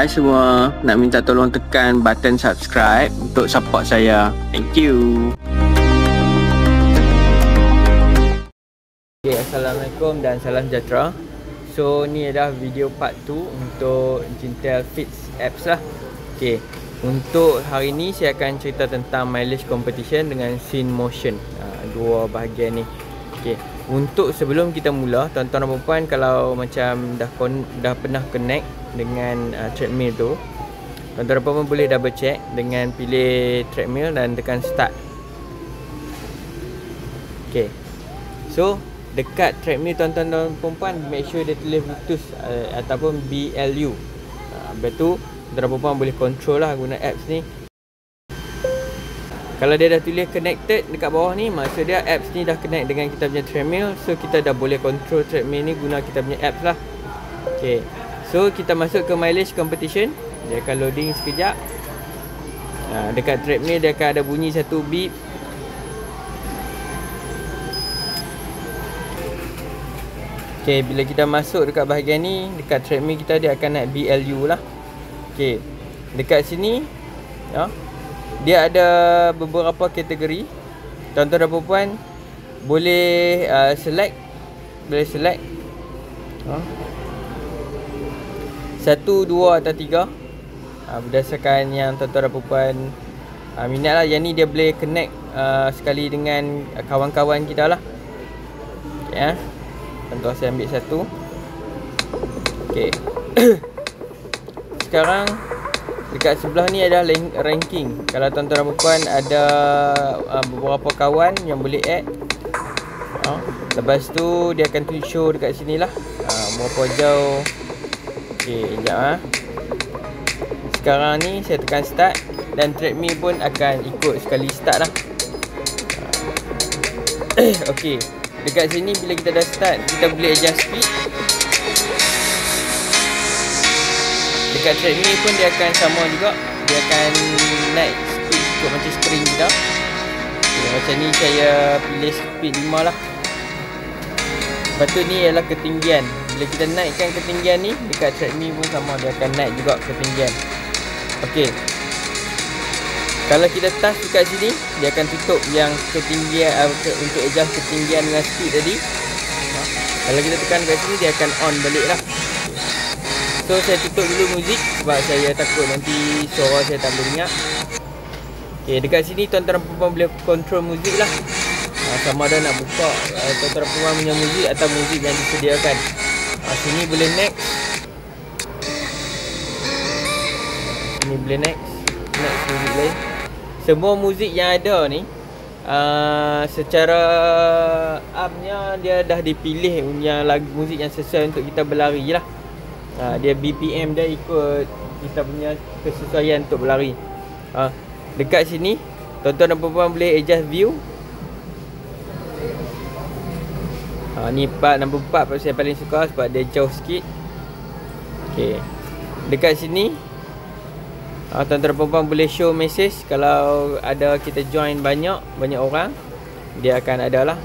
Hai semua, nak minta tolong tekan button subscribe untuk support saya. Thank you. Okay, Assalamualaikum dan salam sejahtera. So ni adalah video part 2 untuk Gintel Fits apps lah. Okay, untuk hari ni saya akan cerita tentang mileage competition dengan scene motion, dua bahagian ni. Okay, untuk sebelum kita mula, tuan-tuan dan puan, kalau macam dah pernah connect dengan treadmill tu, tuan-tuan dan puan boleh double check dengan pilih treadmill dan tekan start. Okay, so dekat treadmill tuan-tuan dan puan, make sure dia tulis Bluetooth ataupun BLU. Lepas tu tuan-tuan dan puan boleh control lah guna apps ni. Kalau dia dah tulis connected dekat bawah ni, maksud dia apps ni dah connect dengan kita punya treadmill. So kita dah boleh control treadmill ni guna kita punya apps lah. Okay, so kita masuk ke mileage competition. Dia akan loading sekejap. Dekat treadmill dia akan ada bunyi satu beep. Okay, bila kita masuk dekat bahagian ni, dekat treadmill kita dia akan naik BLU lah. Okay, dekat sini dia ada beberapa kategori. Tuan-tuan dan puan boleh select. Boleh select 1, 2 atau 3, berdasarkan yang tuan-tuan dan puan minat lah. Yang ni dia boleh connect sekali dengan kawan-kawan kita lah. Okay, tuan-tuan saya ambil satu. Okay. Sekarang dekat sebelah ni adalah ranking. Kalau tuan-tuan dan puan ada beberapa kawan yang boleh add, lepas tu dia akan show dekat sini lah berapa jauh. Okay, sekejap Sekarang ni saya tekan start dan treadmill pun akan ikut sekali start lah. Okay, dekat sini bila kita dah start, kita boleh adjust speed. Dekat treadmill pun dia akan sama juga. Dia akan naik speed ikut macam spring kita. Okay, macam ni saya pilih speed 5 lah. Lepas tu ni ialah ketinggian. Bila kita naikkan ketinggian ni, dekat treadmill pun sama, dia akan naik juga ketinggian. Okay, kalau kita touch dekat sini, dia akan tutup yang ketinggian untuk adjust ketinggian dengan speed tadi. Kalau kita tekan dekat sini, dia akan on balik lah. So saya tutup dulu muzik sebab saya takut nanti suara saya tak boleh dengar. Okay, dekat sini tuan-tuan dan puan boleh control muzik lah. Sama ada nak buka tuan-tuan dan puan punya muzik atau muzik yang disediakan. Sini boleh next. Sini boleh next. Next muzik lain. Semua muzik yang ada ni secara appnya dia dah dipilih yang lagu muzik yang sesuai untuk kita berlari lah. Dia BPM dia ikut kita punya kesesuaian untuk berlari. Dekat sini tuan-tuan dan puan boleh adjust view. Ni part nombor 4 saya paling suka sebab dia jauh sikit. Okay, dekat sini tuan-tuan dan puan boleh show message. Kalau ada kita join banyak orang, dia akan ada lah.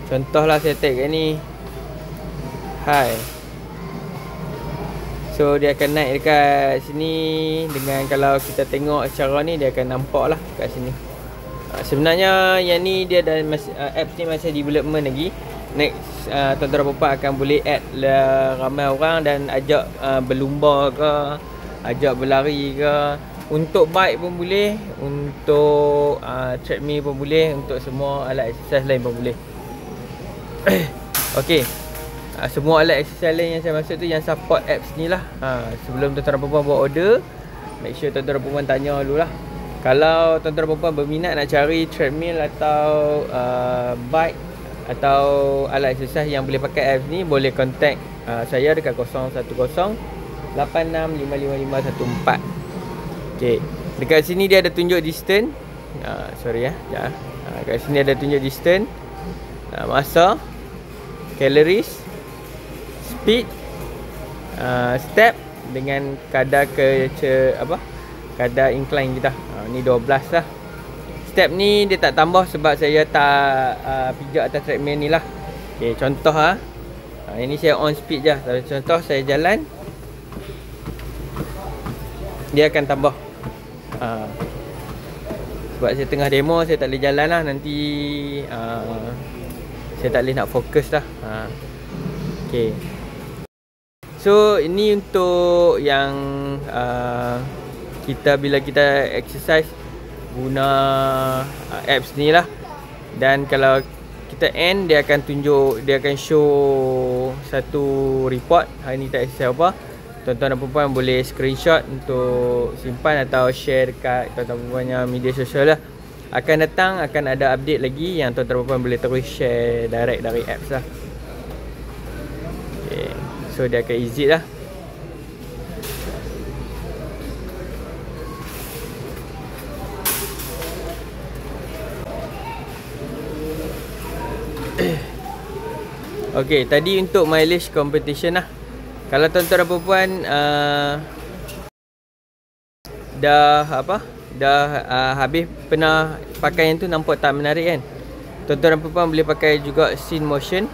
Contohlah saya tag kat ni, hi. So dia akan naik dekat sini. Dengan kalau kita tengok secara ni, dia akan nampak lah kat sini. Sebenarnya yang ni dia dah apps ni masih development lagi. Next tuan-tuan dan puan akan boleh add ramai orang dan ajak berlumba ke, ajak berlari ke. Untuk bike pun boleh, untuk treadmill pun boleh, untuk semua alat exercise lain pun boleh. Okay, semua alat exercise lain yang saya maksud tu yang support apps ni lah. Sebelum tuan-tuan dan puan buat order, make sure tuan-tuan dan puan tanya dulu lah. Kalau tuan-tuan dan puan berminat nak cari treadmill atau bike atau alat exercise yang boleh pakai apps ni, boleh contact saya dekat 010 86555514. Okay, dekat sini dia ada tunjuk distance. Sorry dekat sini ada tunjuk distance, masa, calories, speed, step dengan kadar kadar incline kita. Ni 12 lah. Step ni dia tak tambah sebab saya tak pijak atas treadmill ni lah. Okay, contoh Ini saya on speed je. Contoh saya jalan. dia akan tambah. Sebab saya tengah demo, saya tak boleh jalan lah. Nanti saya tak boleh nak fokus lah. Okay. So ini untuk yang kita bila kita exercise guna apps ni lah. Dan kalau kita end, dia akan tunjuk, dia akan show satu report. Hari ni tak exercise apa. Tuan-tuan dan puan boleh screenshot untuk simpan atau share dekat tuan-tuan dan puannya media sosial lah. Akan datang, akan ada update lagi yang tuan-tuan dan puan boleh terus share direct dari apps lah. Okay. So dia akan exit lah. Okay, tadi untuk mileage competition lah. Kalau tuan-tuan dan puan dah habis pernah pakai yang tu, nampak tak menarik kan? Tuan-tuan dan puan boleh pakai juga scene motion.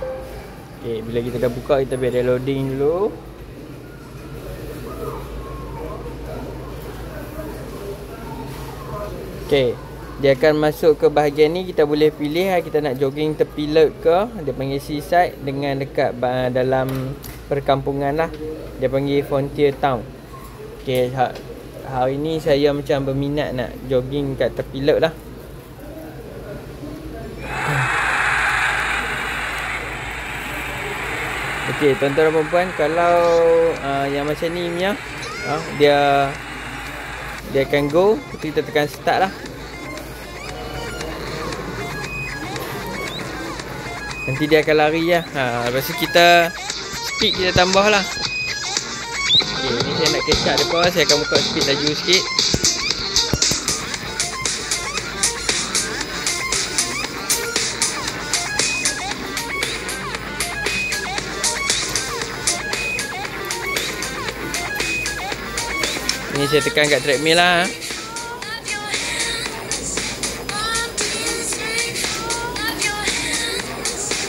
Okay, bila kita dah buka, kita biar dia loading dulu. Okay, dia akan masuk ke bahagian ni. Kita boleh pilih kita nak jogging tepi laut ke, dia panggil seaside, dengan dekat dalam perkampungan lah, dia panggil frontier town. Okay, hari ni saya macam berminat nak jogging kat tepi laut lah. Okay, tuan-tuan dan puan, kalau yang macam ni punya, dia akan go. Kita tekan start lah. Nanti dia akan lari lah. Lepas tu kita speed kita tambah lah. Okay, ni saya nak catch up depan. Saya akan buka speed laju sikit. Ni saya tekan kat treadmill lah.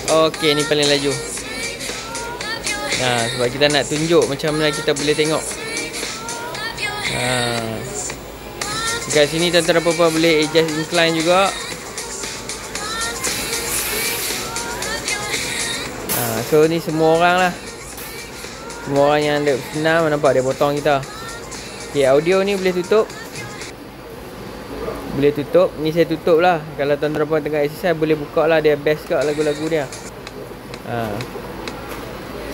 Okey, ni paling laju. Sebab kita nak tunjuk macam mana kita boleh tengok. Dekat sini tuan-tuan dan puan boleh adjust incline juga. So ni semua orang lah. Semua orang yang ada senam, nampak dia potong kita. Okay, audio ni boleh tutup. Boleh tutup. Ni saya tutup lah. Kalau tuan-tuan dan puan tengah exercise, boleh buka lah. Dia best kat lagu-lagu dia.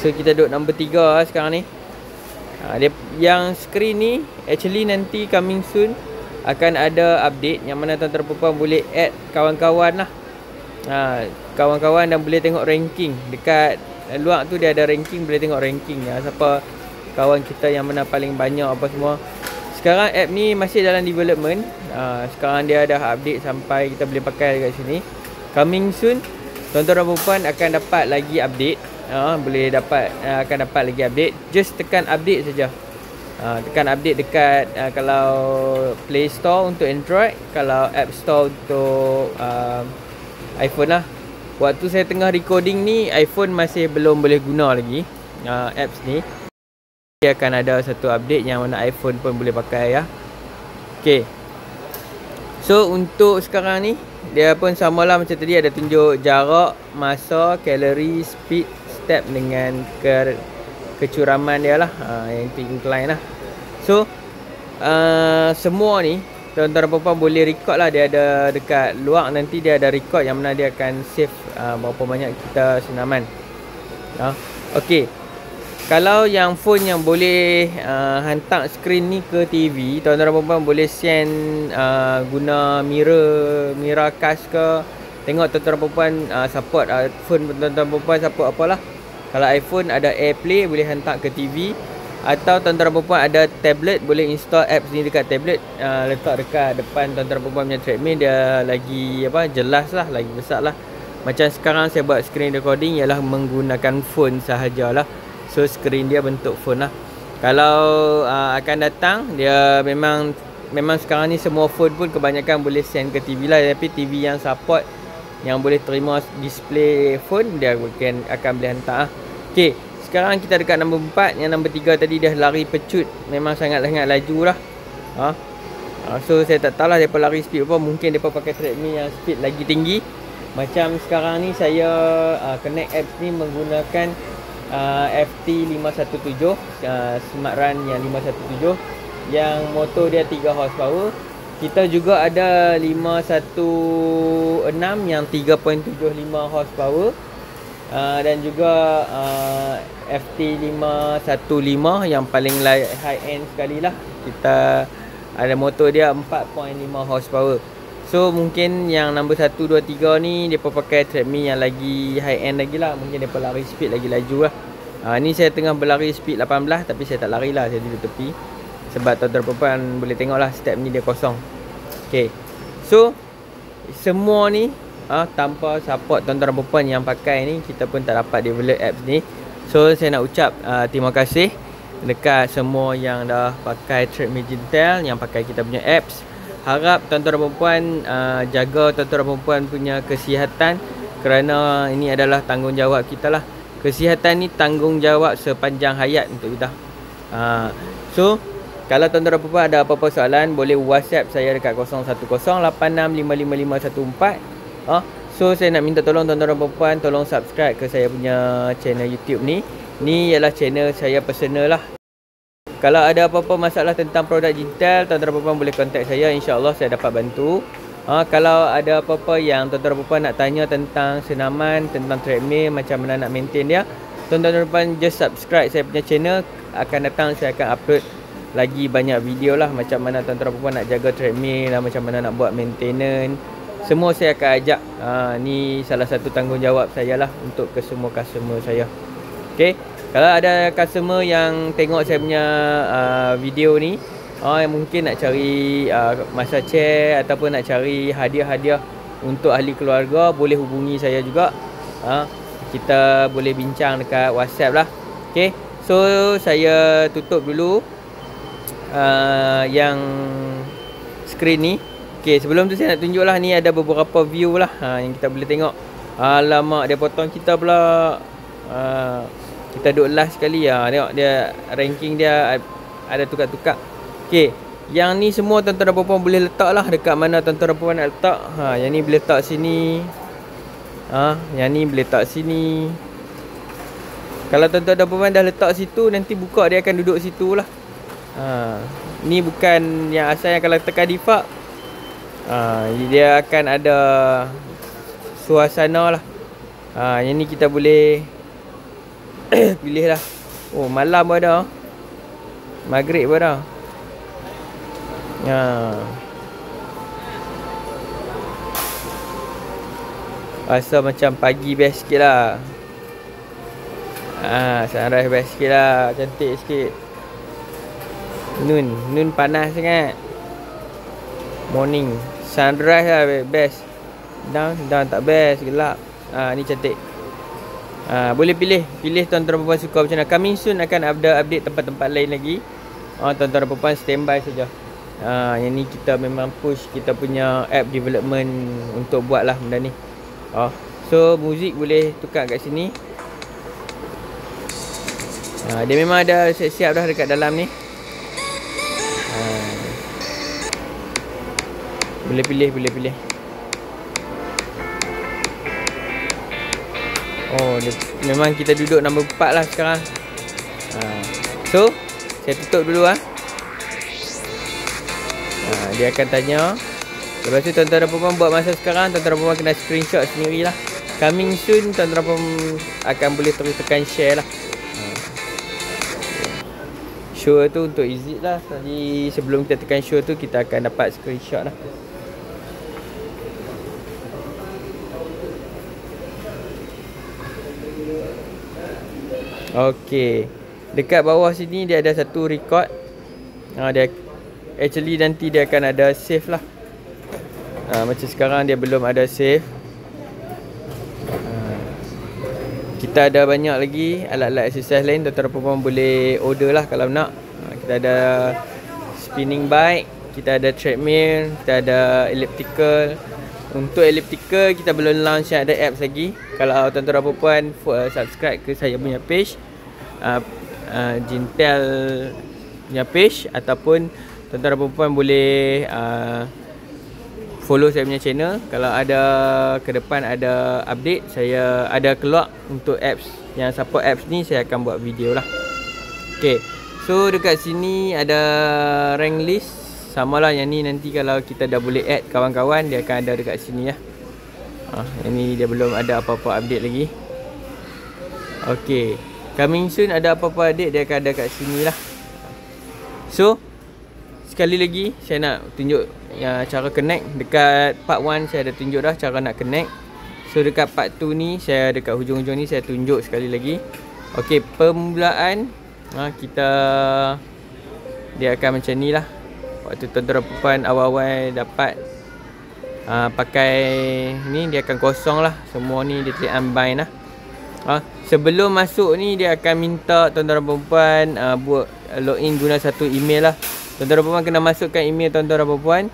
So kita duduk nombor 3 lah sekarang ni. Dia, yang screen ni actually nanti coming soon akan ada update yang mana tuan-tuan dan puan boleh add kawan-kawan lah. Kawan-kawan dan boleh tengok ranking. Dekat luar tu dia ada ranking, boleh tengok ranking. Siapa kawan kita yang mana paling banyak apa semua. Sekarang app ni masih dalam development. Sekarang dia dah update sampai kita boleh pakai dekat sini. Coming soon, tuan-tuan dan puan akan dapat lagi update. Akan dapat lagi update. Just tekan update saja. Tekan update dekat kalau Play Store untuk Android, kalau App Store untuk iPhone lah. Waktu saya tengah recording ni, iPhone masih belum boleh guna lagi apps ni. Dia akan ada satu update yang mana iPhone pun boleh pakai ya. Okay. So untuk sekarang ni, dia pun samalah macam tadi, ada tunjuk jarak, masa, kalori, speed, step dengan kecuraman dia lah. Yang incline lah. So semua ni tuan-tuan dan puan boleh record lah. Dia ada dekat luar, nanti dia ada record yang mana dia akan save berapa banyak kita senaman. Okay. Kalau yang phone yang boleh hantar screen ni ke TV, tuan-tuan dan puan boleh send guna Miracast ke. Tengok tuan-tuan dan puan support phone tuan-tuan dan puan support apalah. Kalau iPhone ada AirPlay, boleh hantar ke TV. Atau tuan-tuan dan puan ada tablet, boleh install apps ni dekat tablet, letak dekat depan tuan-tuan dan puan punya treadmill. Dia lagi jelas lah, lagi besar lah. Macam sekarang saya buat screen recording ialah menggunakan phone sahajalah. So screen dia bentuk phone lah. Kalau akan datang, dia memang sekarang ni semua phone pun kebanyakan boleh send ke TV lah. Tapi TV yang support, yang boleh terima display phone, dia akan boleh hantar lah. Okay, sekarang kita dekat nombor 4. Yang nombor 3 tadi dah lari pecut, memang sangat-sangat laju lah. So saya tak tahulah depa lari speed apa, mungkin depa pakai treadmill yang speed lagi tinggi. Macam sekarang ni saya connect apps ni menggunakan FT517, Smart Run yang 517 yang motor dia 3 horsepower. Kita juga ada 516 yang 3.75 horsepower. Dan juga FT515 yang paling high end sekali lah. Kita ada motor dia 4.5 horsepower. So mungkin yang nombor 1, 2, 3 ni mereka pakai treadmill yang lagi high end lagi lah. Mungkin mereka lari speed lagi laju lah. Ni saya tengah berlari speed 18, tapi saya tak lari lah, saya duduk tepi. Sebab tuan-tuan perempuan boleh tengok lah step ni dia kosong. Okay, so semua ni tanpa support tuan-tuan perempuan yang pakai ni, kita pun tak dapat develop apps ni. So saya nak ucap terima kasih dekat semua yang dah pakai treadmill Jintel, yang pakai kita punya apps. Harap tuan-tuan perempuan jaga tuan-tuan perempuan punya kesihatan, kerana ini adalah tanggungjawab kita lah. Kesihatan ni tanggungjawab sepanjang hayat untuk kita. So kalau tuan-tuan perempuan ada apa-apa soalan, boleh WhatsApp saya dekat 0108855514. So saya nak minta tolong tuan-tuan perempuan, tolong subscribe ke saya punya channel YouTube ni. Ni ialah channel saya personal lah. Kalau ada apa-apa masalah tentang produk Jintel, tuan-tuan perempuan boleh contact saya, insya-Allah saya dapat bantu. Kalau ada apa-apa yang tuan-tuan perempuan nak tanya tentang senaman, tentang treadmill, macam mana nak maintain dia, tuan-tuan perempuan just subscribe saya punya channel. Akan datang saya akan upload lagi banyak video lah, macam mana tuan-tuan perempuan nak jaga treadmill lah, macam mana nak buat maintenance. Semua saya akan ajak. Ni salah satu tanggungjawab saya lah untuk ke semua customer saya. Okay, kalau ada customer yang tengok saya punya video ni, yang mungkin nak cari masa chair ataupun nak cari hadiah-hadiah untuk ahli keluarga, boleh hubungi saya juga. Kita boleh bincang dekat WhatsApp lah. Okay, so saya tutup dulu yang screen ni. Okay, sebelum tu saya nak tunjuk lah, ni ada beberapa view lah yang kita boleh tengok. Alamak, dia potong kita pula. Kita duduk last sekali. Tengok dia ranking dia ada tukar-tukar. Okay, yang ni semua tuan-tuan dan puan boleh letak lah dekat mana tuan-tuan dan puan nak letak. Yang ni boleh letak sini. Yang ni boleh letak sini. Kalau tuan-tuan dan puan dah letak situ, nanti buka dia akan duduk situ lah. Ni bukan yang asal, yang kalau tekan default dia akan ada suasana lah. Yang ni kita boleh pilih lah. Oh, malam pun ada, maghrib pun ada. Rasa macam pagi best sikit lah. Sunrise best sikit lah, cantik sikit. Noon panas sangat. Morning sunrise lah best. Down tak best, gelap. Ni cantik. Boleh pilih tuan-tuan perempuan suka macam mana. Coming soon akan ada update tempat-tempat lain lagi. Tuan-tuan perempuan standby saja. Yang ni kita memang push kita punya app development untuk buat lah benda ni. So muzik boleh tukar kat sini. Dia memang ada siap-siap dah dekat dalam ni. Boleh pilih. Oh, memang kita duduk nombor 4 lah sekarang. So saya tutup dulu. Dia akan tanya. Lepas tu tuan-tuan dan puan buat masa sekarang, tuan-tuan dan puan kena screenshot sendirilah. Coming soon tuan-tuan dan puan akan boleh terus tekan share lah. Show tu untuk exit lah. Jadi sebelum kita tekan show tu, kita akan dapat screenshot lah. Okey, dekat bawah sini dia ada satu record. Dia actually nanti dia akan ada save lah. Macam sekarang dia belum ada save. Kita ada banyak lagi alat-alat exercise lain, tuan-tuan boleh order lah kalau nak. Kita ada spinning bike, kita ada treadmill, kita ada elliptical. Untuk elliptical kita belum launch, ada apps lagi. Kalau tuan-tuan dan puan subscribe ke saya punya page, Jintel punya page, ataupun tuan-tuan dan puan boleh follow saya punya channel. Kalau ada ke depan ada update, saya ada keluar untuk apps yang support apps ni, saya akan buat video lah. Okay, so dekat sini ada rank list. Sama lah yang ni, nanti kalau kita dah boleh add kawan-kawan, dia akan ada dekat sini lah. Yang ni dia belum ada apa-apa update lagi. Okay, coming soon ada apa-apa update, dia akan ada kat sini lah. So sekali lagi saya nak tunjuk cara connect. Dekat part 1 saya dah tunjuk dah cara nak connect. So dekat part 2 ni, saya dekat hujung-hujung ni saya tunjuk sekali lagi. Okey, permulaan kita dia akan macam ni lah. Waktu tuan-tuan puan awal-awal dapat pakai ni, dia akan kosong lah. Semua ni dia telah unbind lah. Sebelum masuk ni dia akan minta tuan-tuan puan buat login guna satu email lah. Tuan-tuan dan puan kena masukkan email tuan-tuan dan puan.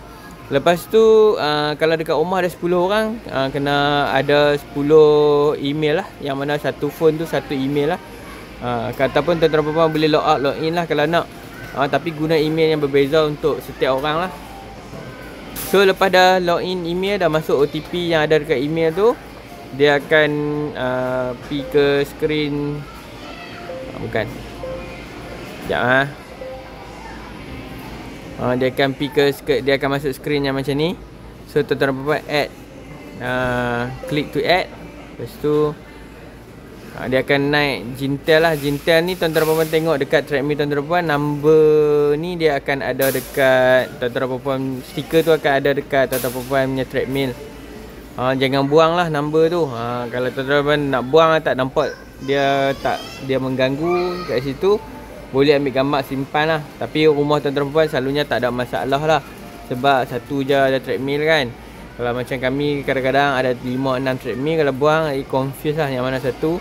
Lepas tu kalau dekat rumah ada 10 orang, kena ada 10 email lah. Yang mana satu phone tu satu email lah. Ataupun tuan-tuan dan puan boleh log out, log in lah kalau nak. Tapi guna email yang berbeza untuk setiap orang lah. So lepas dah log in email, dah masuk OTP yang ada dekat email tu, dia akan pergi ke screen. Bukan. Sekejap dia akan pergi ke, dia akan masuk screen yang macam ni. So tuan-tuan dan puan add, click to add. Lepas tu dia akan naik Jintel lah. Jintel ni tuan-tuan dan puan tengok dekat treadmill tuan-tuan dan puan, number ni dia akan ada dekat tuan-tuan dan puan, stiker tu akan ada dekat tuan-tuan dan puan punya treadmill. Jangan buang lah number tu. Kalau tuan-tuan dan puan nak buang tak nampak, dia mengganggu kat situ, boleh ambil gambar simpan lah. Tapi rumah tuan-tuan dan puan selalunya tak ada masalah lah, sebab satu je ada treadmill kan. Kalau macam kami kadang-kadang ada 5-6 treadmill, kalau buang confuse lah yang mana satu.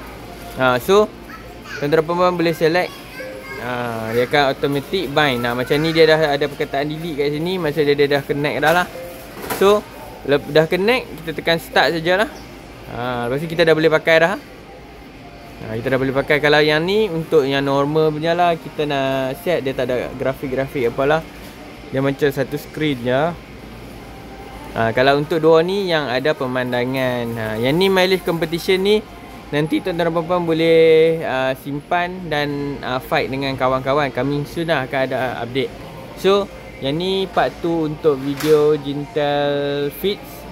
So tuan-tuan dan puan boleh select. Dia akan automatic bind. Macam ni dia dah ada perkataan delete kat sini, maksud dia dah connect dah lah. So dah connect, kita tekan start sajalah. Lepas tu kita dah boleh pakai dah. Kita dah boleh pakai. Kalau yang ni untuk yang normal punya lah, kita nak set, dia tak ada grafik-grafik apalah, dia macam satu screen je. Kalau untuk dua ni yang ada pemandangan. Yang ni mileage competition ni, nanti tuan-tuan dan puan boleh simpan dan fight dengan kawan-kawan. Coming soon lah akan ada update. So yang ni part 2 untuk video Jintel Fits.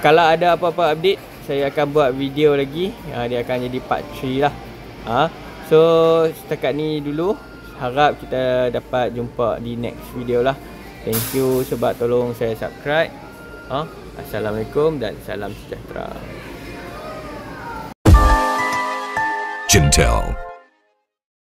Kalau ada apa-apa update, saya akan buat video lagi. Dia akan jadi part 3 lah. So setakat ni dulu. Harap kita dapat jumpa di next video lah. Thank you sebab tolong saya subscribe. Assalamualaikum dan salam sejahtera. Jintel.